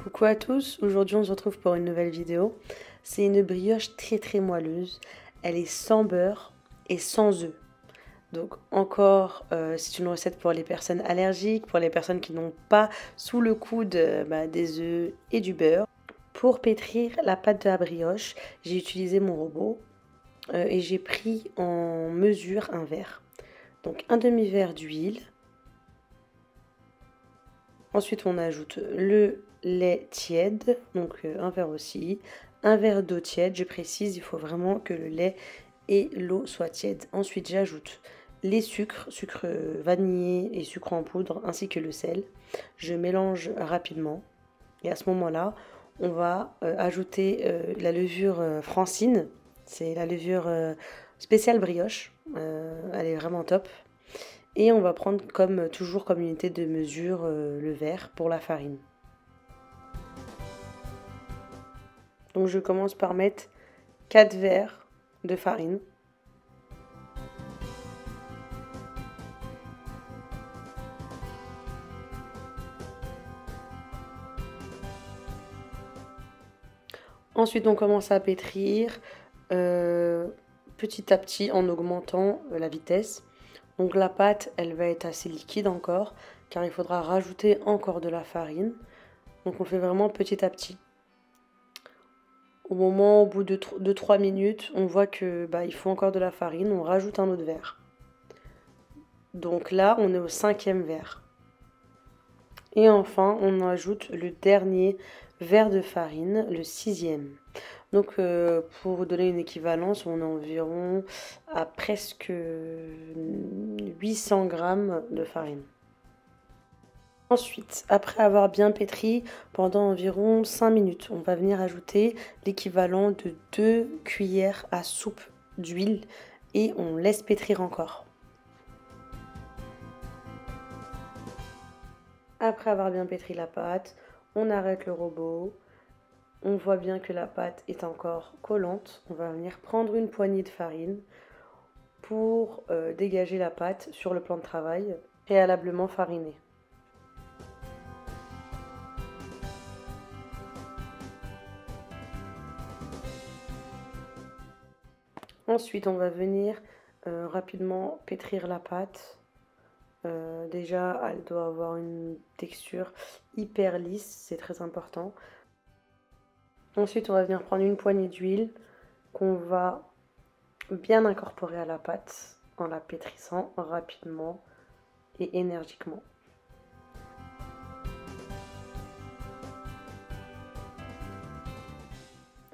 Coucou à tous, aujourd'hui on se retrouve pour une nouvelle vidéo. C'est une brioche très moelleuse, elle est sans beurre et sans œufs. Donc encore, c'est une recette pour les personnes allergiques, pour les personnes qui n'ont pas sous le coude des œufs et du beurre. Pour pétrir la pâte de la brioche, j'ai utilisé mon robot et j'ai pris en mesure un verre. Donc un demi-verre d'huile. Ensuite on ajoute le lait tiède, donc un verre aussi, un verre d'eau tiède, je précise, il faut vraiment que le lait et l'eau soient tièdes. Ensuite j'ajoute les sucres, sucre vanillé et sucre en poudre, ainsi que le sel. Je mélange rapidement et à ce moment-là, on va ajouter la levure Francine, c'est la levure spéciale brioche, elle est vraiment top. Et on va prendre comme toujours comme unité de mesure le verre pour la farine. Donc je commence par mettre 4 verres de farine. Ensuite on commence à pétrir petit à petit en augmentant la vitesse. Donc la pâte, elle va être assez liquide encore, car il faudra rajouter encore de la farine. Donc on fait vraiment petit à petit. Au bout de 3 minutes, on voit que il faut encore de la farine, on rajoute un autre verre. Donc là, on est au 5e verre. Et enfin, on ajoute le dernier verre de farine, le 6e. Donc pour vous donner une équivalence, on est environ à presque 800 grammes de farine. Ensuite, après avoir bien pétri pendant environ 5 minutes, on va venir ajouter l'équivalent de 2 cuillères à soupe d'huile et on laisse pétrir encore. Après avoir bien pétri la pâte, on arrête le robot. On voit bien que la pâte est encore collante. On va venir prendre une poignée de farine pour dégager la pâte sur le plan de travail préalablement fariné. Ensuite, on va venir rapidement pétrir la pâte. Déjà, elle doit avoir une texture hyper lisse, c'est très important. Ensuite, on va venir prendre une poignée d'huile qu'on va bien incorporer à la pâte en la pétrissant rapidement et énergiquement.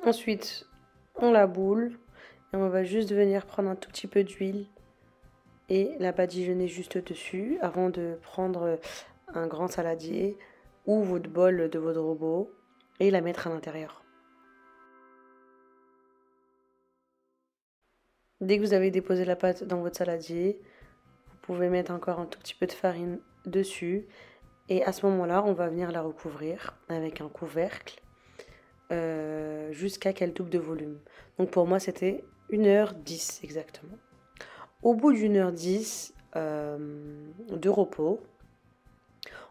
Ensuite, on la boule et on va juste venir prendre un tout petit peu d'huile et la badigeonner juste dessus avant de prendre un grand saladier ou votre bol de votre robot et la mettre à l'intérieur. Dès que vous avez déposé la pâte dans votre saladier, vous pouvez mettre encore un tout petit peu de farine dessus et à ce moment-là, on va venir la recouvrir avec un couvercle jusqu'à qu'elle double de volume. Donc pour moi, c'était 1h10 exactement. Au bout d'1h10 de repos,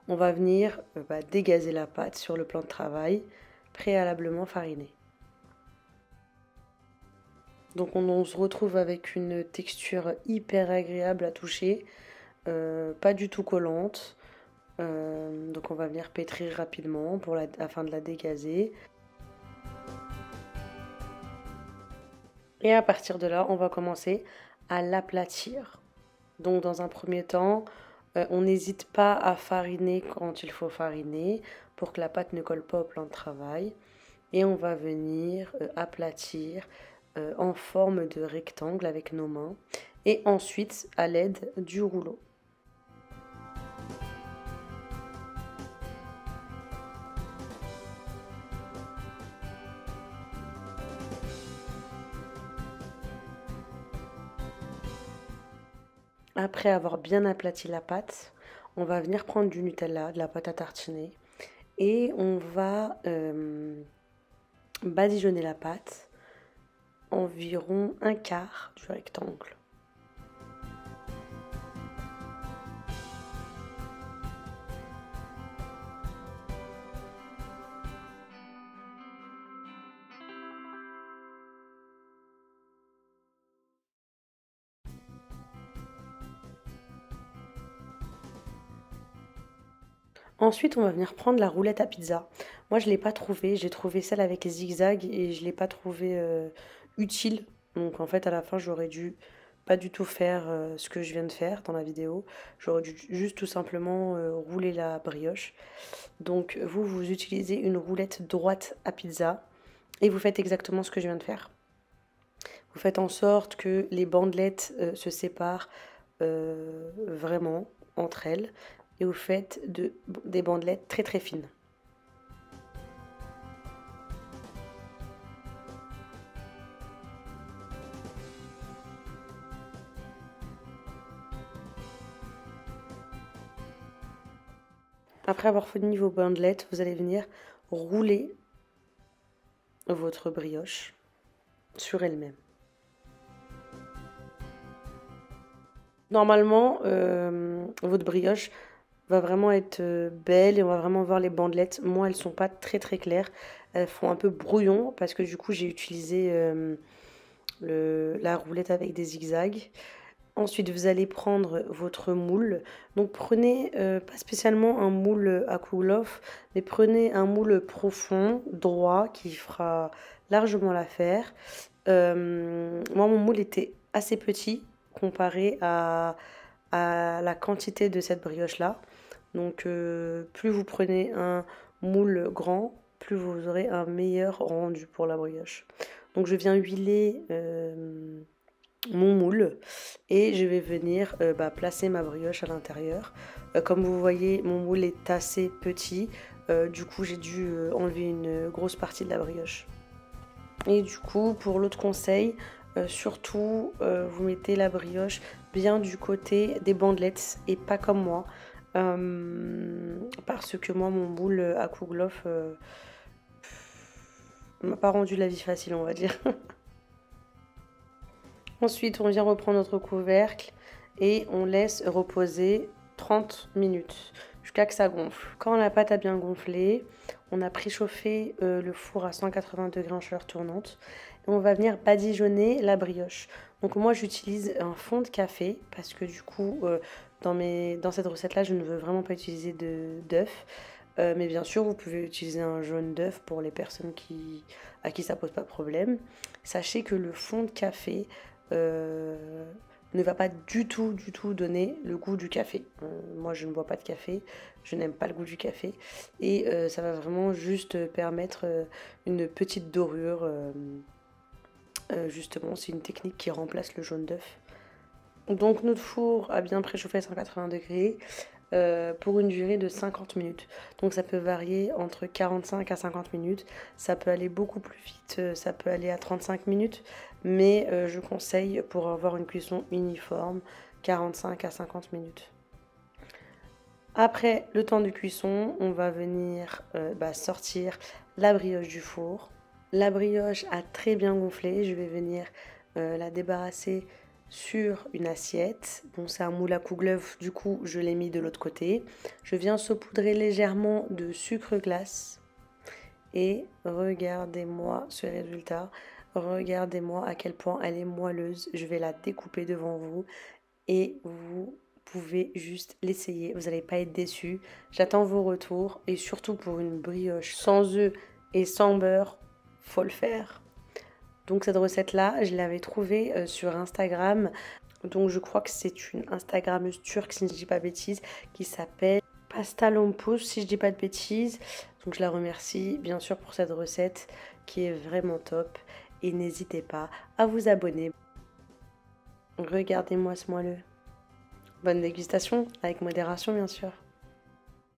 on va venir dégazer la pâte sur le plan de travail préalablement fariné. Donc on se retrouve avec une texture hyper agréable à toucher, pas du tout collante. Donc on va venir pétrir rapidement afin de la dégazer. Et à partir de là, on va commencer à l'aplatir. Donc dans un premier temps, on n'hésite pas à fariner quand il faut fariner pour que la pâte ne colle pas au plan de travail. Et on va venir aplatir en forme de rectangle avec nos mains et ensuite à l'aide du rouleau. Après avoir bien aplati la pâte, on va venir prendre du Nutella, de la pâte à tartiner et on va badigeonner la pâte environ un quart du rectangle. Ensuite, on va venir prendre la roulette à pizza. Moi, je ne l'ai pas trouvée. J'ai trouvé celle avec les zigzags et je ne l'ai pas trouvée utile. Donc, en fait, à la fin, j'aurais dû pas du tout faire ce que je viens de faire dans la vidéo. J'aurais dû juste tout simplement rouler la brioche. Donc, vous utilisez une roulette droite à pizza et vous faites exactement ce que je viens de faire. Vous faites en sorte que les bandelettes se séparent vraiment entre elles et vous faites des bandelettes très très fines. Après avoir fini vos bandelettes, vous allez venir rouler votre brioche sur elle-même. Normalement, votre brioche va vraiment être belle et on va vraiment voir les bandelettes. Moi, elles sont pas très très claires. Elles font un peu brouillon parce que du coup, j'ai utilisé la roulette avec des zigzags. Ensuite, vous allez prendre votre moule. Donc, prenez pas spécialement un moule à kouglof, mais prenez un moule profond, droit, qui fera largement l'affaire. Moi, mon moule était assez petit comparé à la quantité de cette brioche-là. Donc, plus vous prenez un moule grand, plus vous aurez un meilleur rendu pour la brioche. Donc, je viens huiler mon moule et je vais venir placer ma brioche à l'intérieur. Comme vous voyez, mon moule est assez petit, du coup j'ai dû enlever une grosse partie de la brioche. Et du coup, pour l'autre conseil, surtout vous mettez la brioche bien du côté des bandelettes et pas comme moi, parce que moi mon moule à kouglof m'a pas rendu la vie facile, on va dire. Ensuite, on vient reprendre notre couvercle et on laisse reposer 30 minutes jusqu'à que ça gonfle. Quand la pâte a bien gonflé, on a préchauffé le four à 180 degrés en chaleur tournante et on va venir badigeonner la brioche. Donc moi, j'utilise un fond de café parce que du coup, dans cette recette-là, je ne veux vraiment pas utiliser d'œuf. Mais bien sûr, vous pouvez utiliser un jaune d'œuf pour les personnes à qui ça pose pas de problème. Sachez que le fond de café ne va pas du tout donner le goût du café. Moi, je ne bois pas de café, je n'aime pas le goût du café. Et ça va vraiment juste permettre une petite dorure. Justement, c'est une technique qui remplace le jaune d'œuf. Donc notre four a bien préchauffé à 180 degrés pour une durée de 50 minutes. Donc ça peut varier entre 45 à 50 minutes. Ça peut aller beaucoup plus vite, ça peut aller à 35 minutes. Mais je conseille pour avoir une cuisson uniforme 45 à 50 minutes. Après le temps de cuisson, on va venir sortir la brioche du four. La brioche a très bien gonflé. Je vais venir la débarrasser sur une assiette. Bon, c'est un moule à kouglof, du coup, je l'ai mis de l'autre côté. Je viens saupoudrer légèrement de sucre glace. Et regardez-moi ce résultat. Regardez-moi à quel point elle est moelleuse. Je vais la découper devant vous et vous pouvez juste l'essayer. Vous n'allez pas être déçus. J'attends vos retours et surtout pour une brioche sans œufs et sans beurre, faut le faire. Donc cette recette-là, je l'avais trouvée sur Instagram. Donc je crois que c'est une Instagrammeuse turque, si je ne dis pas de bêtises, qui s'appelle Pasta Lampus, si je dis pas de bêtises. Donc je la remercie bien sûr pour cette recette qui est vraiment top. Et n'hésitez pas à vous abonner. Regardez-moi ce moelleux. Bonne dégustation, avec modération bien sûr.